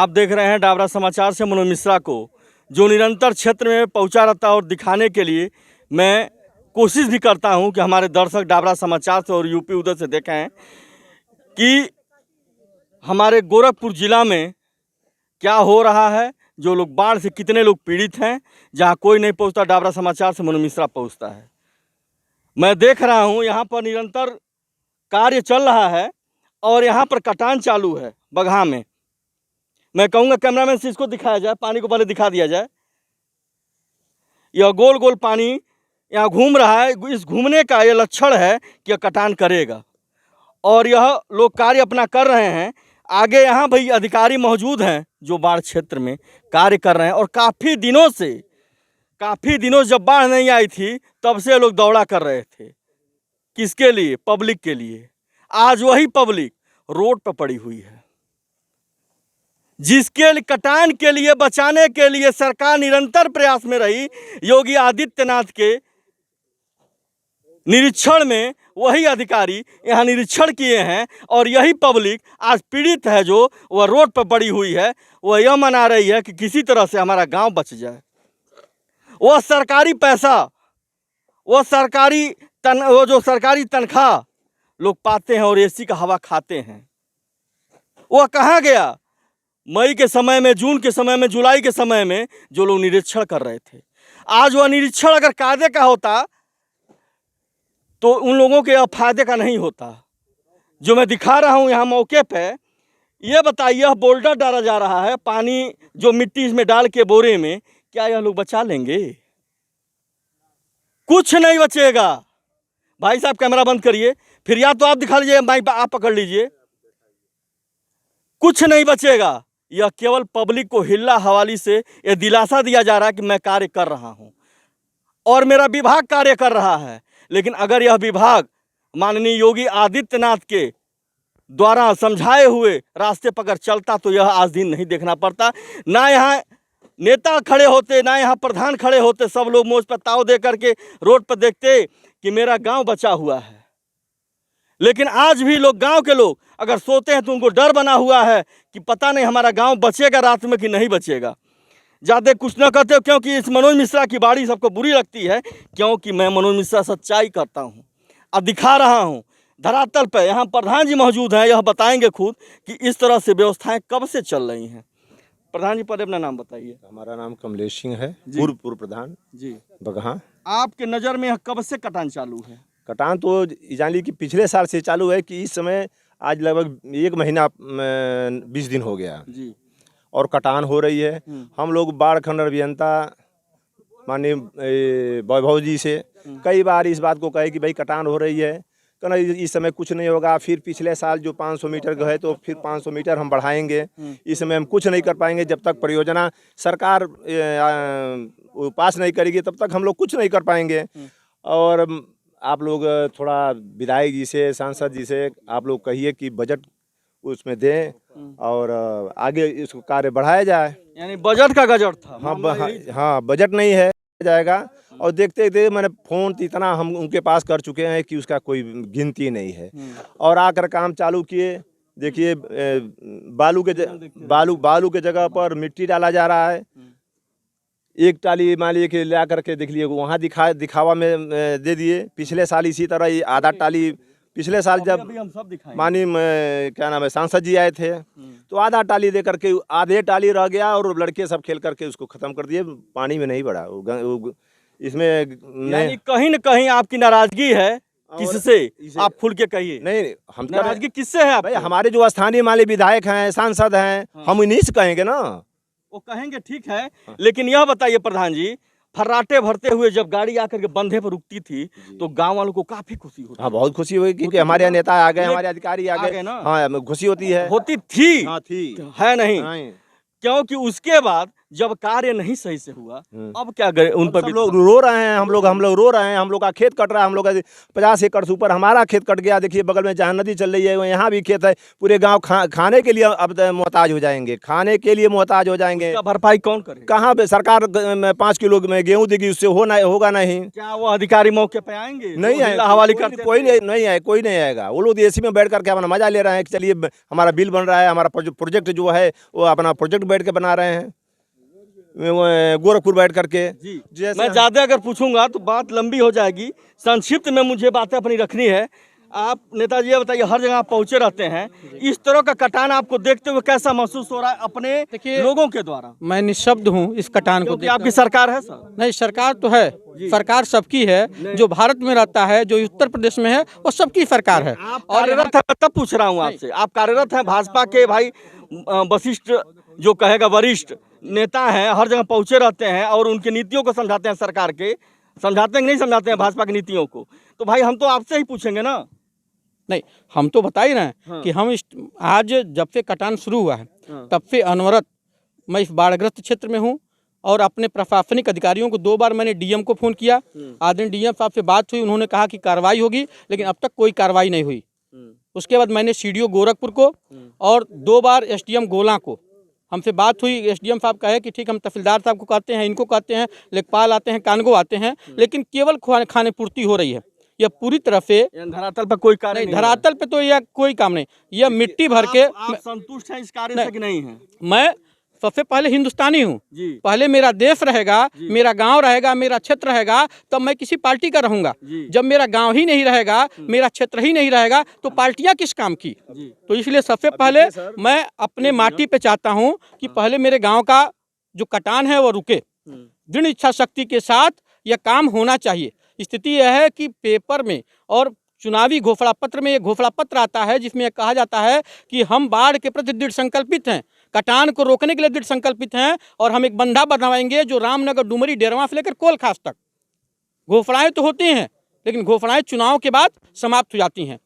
आप देख रहे हैं डाबरा समाचार से मनोज मिश्रा को, जो निरंतर क्षेत्र में पहुंचा रहता है और दिखाने के लिए मैं कोशिश भी करता हूं कि हमारे दर्शक डाबरा समाचार से और यूपी उधर से देखें कि हमारे गोरखपुर ज़िला में क्या हो रहा है, जो लोग बाढ़ से कितने लोग पीड़ित हैं। जहां कोई नहीं पहुंचता, डाबरा समाचार से मनोज मिश्रा पहुंचता है। मैं देख रहा हूं यहाँ पर निरंतर कार्य चल रहा है और यहाँ पर कटान चालू है बगहा में। मैं कहूँगा कैमरामैन से इसको दिखाया जाए, पानी को पहले दिखा दिया जाए। यह गोल गोल पानी यहाँ घूम रहा है। इस घूमने का यह लक्षण है कि यह कटान करेगा और यह लोग कार्य अपना कर रहे हैं। आगे यहाँ भाई अधिकारी मौजूद हैं जो बाढ़ क्षेत्र में कार्य कर रहे हैं और काफ़ी दिनों जब बाढ़ नहीं आई थी तब से लोग दौड़ा कर रहे थे। किसके लिए? पब्लिक के लिए। आज वही पब्लिक रोड पर पड़ी हुई है, जिसके लिए कटान के लिए बचाने के लिए सरकार निरंतर प्रयास में रही। योगी आदित्यनाथ के निरीक्षण में वही अधिकारी यहाँ निरीक्षण किए हैं और यही पब्लिक आज पीड़ित है, जो वह रोड पर पड़ी हुई है। वह यह मना रही है कि किसी तरह से हमारा गांव बच जाए। वह सरकारी पैसा, वो जो सरकारी तनख्वाह लोग पाते हैं और एसी का हवा खाते हैं, वह कहाँ गया? मई के समय में, जून के समय में, जुलाई के समय में जो लोग निरीक्षण कर रहे थे, आज वह निरीक्षण अगर कायदे का होता तो उन लोगों के फायदे का नहीं होता। जो मैं दिखा रहा हूँ यहाँ मौके पे, ये बताइए, यह बोल्डर डाला जा रहा है, पानी जो मिट्टी इसमें डाल के बोरे में, क्या यह लोग बचा लेंगे? कुछ नहीं बचेगा। भाई साहब कैमरा बंद करिए, फिर या तो आप दिखा लीजिए, माइक आप पकड़ लीजिए। कुछ नहीं बचेगा। यह केवल पब्लिक को हिल्ला हवाली से यह दिलासा दिया जा रहा है कि मैं कार्य कर रहा हूं और मेरा विभाग कार्य कर रहा है। लेकिन अगर यह विभाग माननीय योगी आदित्यनाथ के द्वारा समझाए हुए रास्ते पर चलता तो यह आज दिन नहीं देखना पड़ता। ना यहाँ नेता खड़े होते, ना यहाँ प्रधान खड़े होते, सब लोग मुझ पर ताव दे करके रोड पर देखते कि मेरा गांव बचा हुआ है। लेकिन आज भी लोग, गांव के लोग अगर सोते हैं तो उनको डर बना हुआ है कि पता नहीं हमारा गांव बचेगा रात में कि नहीं बचेगा। ज़्यादा कुछ न करते हो, क्योंकि इस मनोज मिश्रा की बाड़ी सबको बुरी लगती है, क्योंकि मैं मनोज मिश्रा सच्चाई करता हूं और दिखा रहा हूं धरातल पर। यहाँ प्रधान जी मौजूद हैं, यह बताएंगे खुद कि इस तरह से व्यवस्थाएं कब से चल रही हैं। प्रधान जी, पहले अपना नाम बताइए। हमारा नाम कमलेश सिंह है, पूर्व प्रधान जी बगहा। आपके नज़र में यह कब से कटान चालू है? कटान तो जान ली कि पिछले साल से चालू है कि इस समय आज लगभग 1 महीना 20 दिन हो गया जी, और कटान हो रही है। हम लोग बाढ़ खंड अभियंता माननीय वैभव जी से कई बार इस बात को कहे कि भाई कटान हो रही है, कहना इस समय कुछ नहीं होगा। फिर पिछले साल जो 500 मीटर गए तो फिर 500 मीटर हम बढ़ाएंगे। इस समय हम कुछ नहीं कर पाएंगे जब तक परियोजना सरकार पास नहीं करेगी, तब तक हम लोग कुछ नहीं कर पाएंगे। और आप लोग थोड़ा विधायक जी से, सांसद जी से आप लोग कहिए कि बजट उसमें दें और आगे इसको कार्य बढ़ाया जाए। यानी बजट का गजट था। हाँ, बजट नहीं है जाएगा। और देखते देखते मैंने फ़ोन इतना हम उनके पास कर चुके हैं कि उसका कोई गिनती नहीं है। और आकर काम चालू किए, देखिए बालू के जगह पर मिट्टी डाला जा रहा है। एक टाली मान लीजिए कि ला करके देख लिए वहाँ दिखावा में दे दिए। पिछले साल इसी तरह ये आधा टाली, पिछले साल जब मानी क्या नाम है सांसद जी आए थे तो आधा टाली दे करके आधे टाली रह गया और लड़के सब खेल करके उसको ख़त्म कर दिए। पानी में नहीं बढ़ा इसमें। यानी कहीं न कहीं आपकी नाराजगी है। किससे? आप खुल के कहिए। नहीं, हम नाराजगी किससे है? भाई हमारे जो स्थानीय माले विधायक हैं, सांसद हैं, हम इन्हीं से कहेंगे ना। वो कहेंगे, ठीक है। लेकिन यह बताइए प्रधान जी, फर्राटे भरते हुए जब गाड़ी आकर के बंधे पर रुकती थी तो गांव वालों को काफी खुशी होती। हाँ, बहुत खुशी हुई क्योंकि हमारे यहाँ नेता आ गए, हमारे अधिकारी आ गए ना। हाँ, खुशी होती है। होती थी। हाँ, थी। है नहीं, क्योंकि उसके बाद जब कार्य नहीं सही से हुआ, अब क्या करें? उन पर सब लोग रो रहे हैं, हम लोग रो रहे हैं। हम लोग का खेत कट रहा है, हम लोग का 50 एकड़ से ऊपर हमारा खेत कट गया। देखिए बगल में जहाँ नदी चल रही है यहाँ भी खेत है। पूरे गांव खाने के लिए अब मोहताज हो जाएंगे, खाने के लिए मोहताज हो जाएंगे। भरपाई कौन करे? कहाँ पे सरकार 5 किलो में गेहूँ देगी, उससे होगा नहीं। क्या वो अधिकारी मौके पे आएंगे? नहीं आए, हवाली कोई करते नहीं आए, कोई नहीं आएगा। वो लोग एसी में बैठ करके अपना मजा ले रहे हैं कि चलिए हमारा बिल बन रहा है, हमारा प्रोजेक्ट जो है वो अपना प्रोजेक्ट बैठ के बना रहे हैं गोरखपुर बैठ करके। जी, मैं ज़्यादा अगर पूछूंगा तो बात लंबी हो जाएगी। संक्षिप्त में मुझे बातें अपनी रखनी है। आप नेताजी ये बताइए, हर जगह आप पहुंचे रहते हैं, इस तरह का कटान आपको देखते हुए कैसा महसूस हो रहा है अपने लोगों के द्वारा? मैं निःशब्द हूँ इस कटान को। आपकी सरकार है सर? नहीं, सरकार तो है, सरकार सबकी है। जो भारत में रहता है, जो उत्तर प्रदेश में है, वो सबकी सरकार है। आप कार्यरत है, तब पूछ रहा हूँ आपसे। आप कार्यरत हैं भाजपा के, भाई वशिष्ठ जो कहेगा वरिष्ठ नेता हैं, हर जगह पहुंचे रहते हैं और उनकी नीतियों को समझाते हैं। सरकार के समझाते हैं कि नहीं समझाते हैं भाजपा की नीतियों को? तो भाई हम तो आपसे ही पूछेंगे ना। नहीं, हम तो बता ही रहे हैं। हाँ। कि हम आज जब से कटान शुरू हुआ है, तब से अनवरत मैं इस बाढ़ग्रस्त क्षेत्र में हूँ और अपने प्रशासनिक अधिकारियों को 2 बार मैंने डीएम को फ़ोन किया। आदरणीय डीएम साहब से बात हुई, उन्होंने कहा कि कार्रवाई होगी, लेकिन अब तक कोई कार्रवाई नहीं हुई। उसके बाद मैंने सीडीओ गोरखपुर को और 2 बार एसडीएम गोला को हमसे बात हुई। एसडीएम साहब कहे कि ठीक, हम तहसीलदार साहब को कहते हैं, इनको कहते हैं, लेखपाल आते हैं, कानगो आते हैं, लेकिन केवल खाने पूर्ति हो रही है। यह पूरी तरह से धरातल पर कोई कार्य नहीं, धरातल पे तो यह कोई काम नहीं। यह मिट्टी भर के आप संतुष्ट हैं इस कार्य से कि नहीं है? मैं सबसे पहले हिंदुस्तानी हूँ। पहले मेरा देश रहेगा, मेरा गांव रहेगा, मेरा क्षेत्र रहेगा, तब मैं किसी पार्टी का रहूंगा। जब मेरा गांव ही नहीं रहेगा, मेरा क्षेत्र ही नहीं रहेगा, तो पार्टियां किस काम की? तो इसलिए सबसे पहले मैं अपने माटी पे चाहता हूँ कि पहले मेरे गाँव का जो कटान है वो रुके। दृढ़ इच्छा शक्ति के साथ यह काम होना चाहिए। स्थिति यह है कि पेपर में और चुनावी घोषणा पत्र में, एक घोषणा पत्र आता है जिसमें कहा जाता है कि हम बाढ़ के प्रति दृढ़ संकल्पित हैं, कटान को रोकने के लिए दृढ़ संकल्पित हैं और हम एक बंधा बनवाएंगे जो रामनगर, डुमरी, डेरवा से लेकर कोलखास तक। घोषणाएं तो होती हैं, लेकिन घोषणाएं चुनाव के बाद समाप्त हो जाती हैं।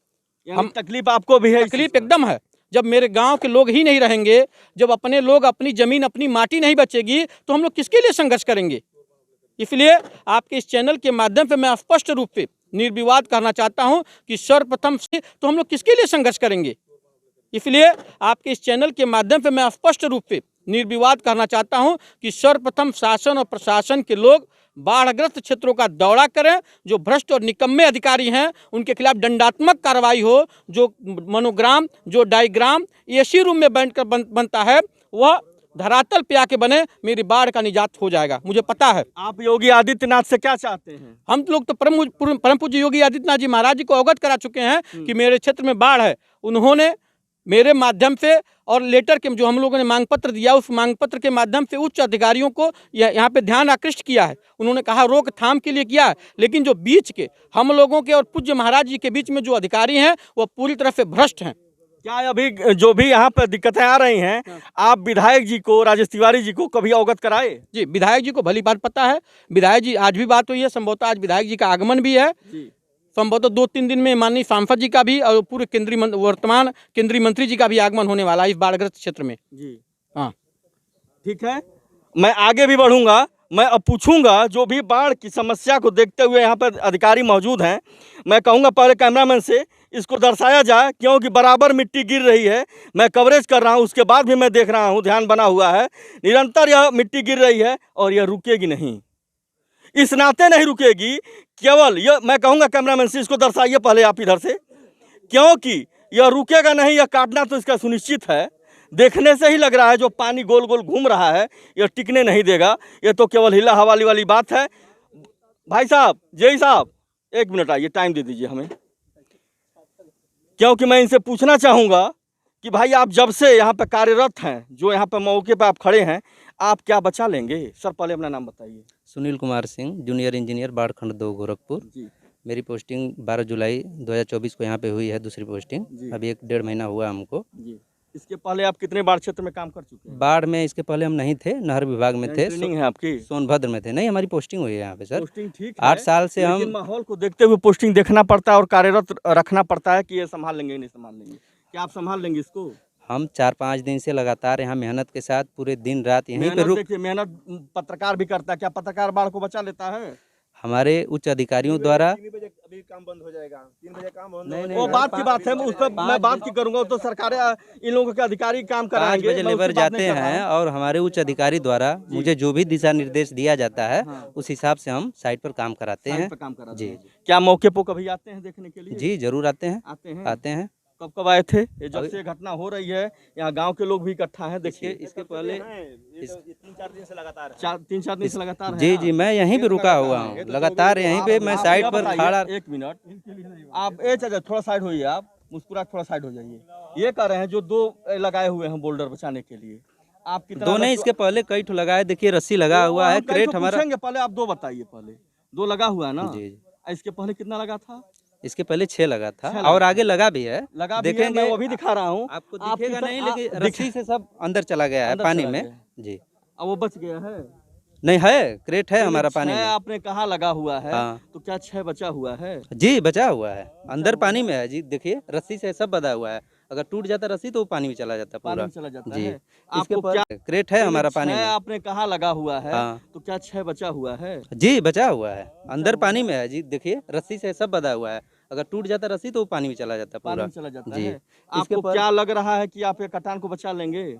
हम तकलीफ आपको भी है? तकलीफ एकदम है। जब मेरे गांव के लोग ही नहीं रहेंगे, जब अपने लोग, अपनी जमीन, अपनी माटी नहीं बचेगी, तो हम लोग किसके लिए संघर्ष करेंगे? इसलिए आपके इस चैनल के माध्यम से मैं स्पष्ट रूप से निर्विवाद कहना चाहता हूं कि सर्वप्रथम से तो हम लोग किसके लिए संघर्ष करेंगे। इसलिए आपके इस चैनल के माध्यम से मैं स्पष्ट रूप से निर्विवाद कहना चाहता हूं कि सर्वप्रथम शासन और प्रशासन के लोग बाढ़ग्रस्त क्षेत्रों का दौरा करें। जो भ्रष्ट और निकम्मे अधिकारी हैं उनके खिलाफ दंडात्मक कार्रवाई हो। जो मनोग्राम, जो डायग्राम एसी रूम में बैठकर बनता है, वह धरातल पे आके बने, मेरी बाढ़ का निजात हो जाएगा, मुझे पता है। आप योगी आदित्यनाथ से क्या चाहते हैं? हम लोग तो परम पूज्य योगी आदित्यनाथ जी महाराज जी को अवगत करा चुके हैं कि मेरे क्षेत्र में बाढ़ है। उन्होंने मेरे माध्यम से और लेटर के जो हम लोगों ने मांग पत्र दिया, उस मांग पत्र के माध्यम से उच्च अधिकारियों को यहाँ पे ध्यान आकृष्ट किया है। उन्होंने कहा रोकथाम के लिए किया है, लेकिन जो बीच के हम लोगों के और पूज्य महाराज जी के बीच में जो अधिकारी हैं वो पूरी तरह से भ्रष्ट हैं। क्या अभी जो भी यहाँ पर दिक्कतें आ रही हैं, आप विधायक जी को, राजेश तिवारी जी को कभी अवगत कराए? जी, विधायक जी को भली बात पता है। विधायक जी, आज भी बात हुई है, संभवतः आज विधायक जी का आगमन भी है। संभवतः 2-3 दिन में माननीय सांसद जी का भी और पूरे वर्तमान केंद्रीय मंत्री जी का भी आगमन होने वाला है इस बाढ़ग्रस्त क्षेत्र में। जी हाँ, ठीक है। मैं आगे भी बढ़ूंगा। मैं अब पूछूंगा, जो भी बाढ़ की समस्या को देखते हुए यहाँ पर अधिकारी मौजूद हैं, मैं कहूँगा पहले कैमरामैन से इसको दर्शाया जाए, क्योंकि बराबर मिट्टी गिर रही है। मैं कवरेज कर रहा हूँ, उसके बाद भी मैं देख रहा हूँ, ध्यान बना हुआ है, निरंतर यह मिट्टी गिर रही है और यह रुकेगी नहीं। इस नाते नहीं रुकेगी। केवल यह मैं कहूँगा कैमरामैन से इसको दर्शाइए पहले आप इधर से, क्योंकि यह रुकेगा नहीं, यह काटना तो इसका सुनिश्चित है। देखने से ही लग रहा है जो पानी गोल गोल घूम रहा है यह टिकने नहीं देगा। यह तो केवल हिला हवाली वाली बात है। भाई साहब, जय साहब, 1 मिनट आइए, टाइम दे दीजिए हमें, क्योंकि मैं इनसे पूछना चाहूँगा कि भाई आप जब से यहाँ पे कार्यरत हैं, जो यहाँ पे मौके पे आप खड़े हैं, आप क्या बचा लेंगे? सर पहले अपना नाम बताइए। सुनील कुमार सिंह, जूनियर इंजीनियर, बाढ़ खंड 2 गोरखपुर जी। मेरी पोस्टिंग 12 जुलाई 2024 को यहाँ पे हुई है, दूसरी पोस्टिंग। अभी 1-1.5 महीना हुआ हमको जी। इसके पहले आप कितने बाढ़ क्षेत्र में काम कर चुके हैं? बाढ़ में इसके पहले हम नहीं थे, नहर विभाग में थे। ट्रेनिंग है आपकी? सोनभद्र में थे। नहीं, हमारी पोस्टिंग हुई है यहाँ पे सर। पोस्टिंग ठीक है, 8 साल से हम माहौल को देखते हुए पोस्टिंग देखना पड़ता है और कार्यरत रखना पड़ता है कि ये संभाल लेंगे नहीं संभाल लेंगे। क्या आप संभाल लेंगे इसको? हम 4-5 दिन से लगातार यहाँ मेहनत के साथ पूरे दिन रात यहीं पे मेहनत रुक देखिए, मेहनत पत्रकार भी करता है। क्या पत्रकार बाढ़ को बचा लेता है? हमारे उच्च अधिकारियों द्वारा 3 बजे अभी काम बंद हो जाएगा, 3 बजे काम बंद नहीं, हो नहीं, वो जाएगा। बात की बात है, उस पर मैं बात की करूंगा। तो सरकारें इन लोगों के अधिकारी काम 5 कराएंगे, बजे मैं लेबर उसकी बात जाते नहीं कर रहा हैं हूं। और हमारे उच्च अधिकारी द्वारा मुझे जो भी दिशा निर्देश दिया जाता है हाँ। उस हिसाब से हम साइट पर काम कराते साइट हैं। पे काम कराते जी हैं। क्या मौके पर कभी आते हैं देखने के लिए? जी जरूर आते हैं, आते हैं। आते हैं। कब कब आए थे? ये जब से घटना हो रही है, यहाँ गांव के लोग भी इकट्ठा हैं। देखिए, इसके पहले ये 3-4 दिन से लगातार है। 3-4 दिन से लगातार है। जी जी मैं यहीं पे रुका हुआ हूँ, लगातार यहीं पे मैं साइट पर खड़ा। एक मिनट, आप चाचा थोड़ा साइड होइए, आप मुस्कुरा थोड़ा साइड हो जाइए। ये कह रहे हैं जो 2 लगाए हुए हैं बोल्डर बचाने के लिए, आप कितना? 2 नहीं, इसके पहले कई ठो लगाए, देखिए रस्सी लगा हुआ है, क्रेट हमारा। पहले आप 2 बताइए, पहले 2 लगा हुआ है ना? जी जी इसके पहले कितना लगा था? इसके पहले 6 लगा था 6 लगा और आगे लगा भी है, लगा भी है, देखेंगे। मैं वो भी दिखा रहा हूँ आपको आप दिखेगा कितना- नहीं, आ- लेकिन रस्सी से सब अंदर चला गया है अंदर पानी चला में। गया। जी अब वो बच गया है? नहीं है, क्रेट है हमारा पानी 6 में। आपने कहा लगा हुआ है, हाँ। तो क्या 6 बचा हुआ है? जी बचा हुआ है, अंदर पानी में है जी। देखिए रस्सी से सब बंधा हुआ है, अगर टूट जाता रस्सी तो वो पानी में चला जाता पानी पूरा। में चला जाता जी है। इसके आपको पर क्या क्रेट है हमारा पानी 6 में। आपने कहा लगा हुआ है, हाँ। तो क्या 6 बचा हुआ है? जी बचा हुआ है, अंदर पानी में है जी। देखिए रस्सी से सब बंधा हुआ है, अगर टूट जाता रस्सी तो वो पानी में चला जाता पानी पूरा। में चला जाता जी है। इसके आपको पर क्या लग रहा है कि आप ये कटान को बचा लेंगे?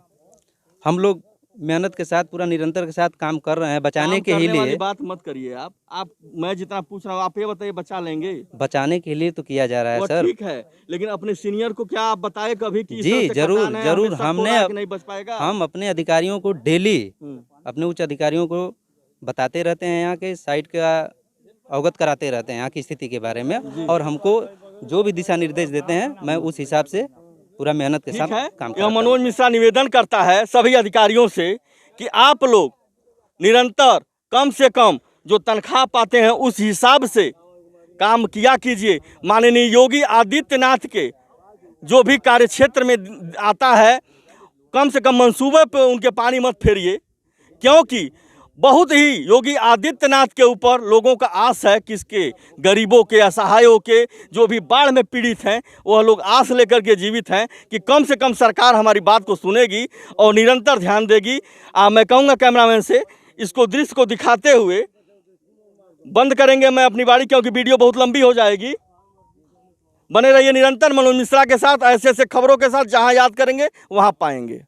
हम लोग मेहनत के साथ पूरा निरंतर के साथ काम कर रहे हैं बचाने काम के ही करने वाली लिए। बात मत करिए आप मैं जितना पूछ रहा हूँ आप ये बताइए, बचा लेंगे? बचाने के लिए तो किया जा रहा है वो सर। ठीक है, लेकिन अपने सीनियर को क्या आप बताए कभी कि इस जी, तरह से जरूर, कटान है, जरूर, हमें शक हो हमने रहा है अब- कि नहीं बच पाएगा? हम अपने अधिकारियों को डेली, हम्म। अपने उच्च अधिकारियों को बताते रहते हैं, यहाँ के साइट का अवगत कराते रहते हैं यहाँ की स्थिति के बारे में, और हमको जो भी दिशा निर्देश देते हैं मैं उस हिसाब से पूरा मेहनत के ठीक साथ है। काम यह करता हूँ। मनोज मिश्रा निवेदन करता है सभी अधिकारियों से कि आप लोग निरंतर कम से कम जो तनख्वाह पाते हैं उस हिसाब से काम किया कीजिए। माननीय योगी आदित्यनाथ के जो भी कार्य क्षेत्र में आता है, कम से कम मंसूबे पे उनके पानी मत फेरिए, क्योंकि बहुत ही योगी आदित्यनाथ के ऊपर लोगों का आस है कि इसके गरीबों के, असहायों के, जो भी बाढ़ में पीड़ित हैं, वह लोग आस लेकर के जीवित हैं कि कम से कम सरकार हमारी बात को सुनेगी और निरंतर ध्यान देगी। मैं कहूँगा कैमरामैन से इसको दृश्य को दिखाते हुए बंद करेंगे मैं अपनी बारी, क्योंकि वीडियो बहुत लंबी हो जाएगी। बने रहिए निरंतर मनोज मिश्रा के साथ, ऐसे ऐसे खबरों के साथ, जहां याद करेंगे वहां पाएंगे।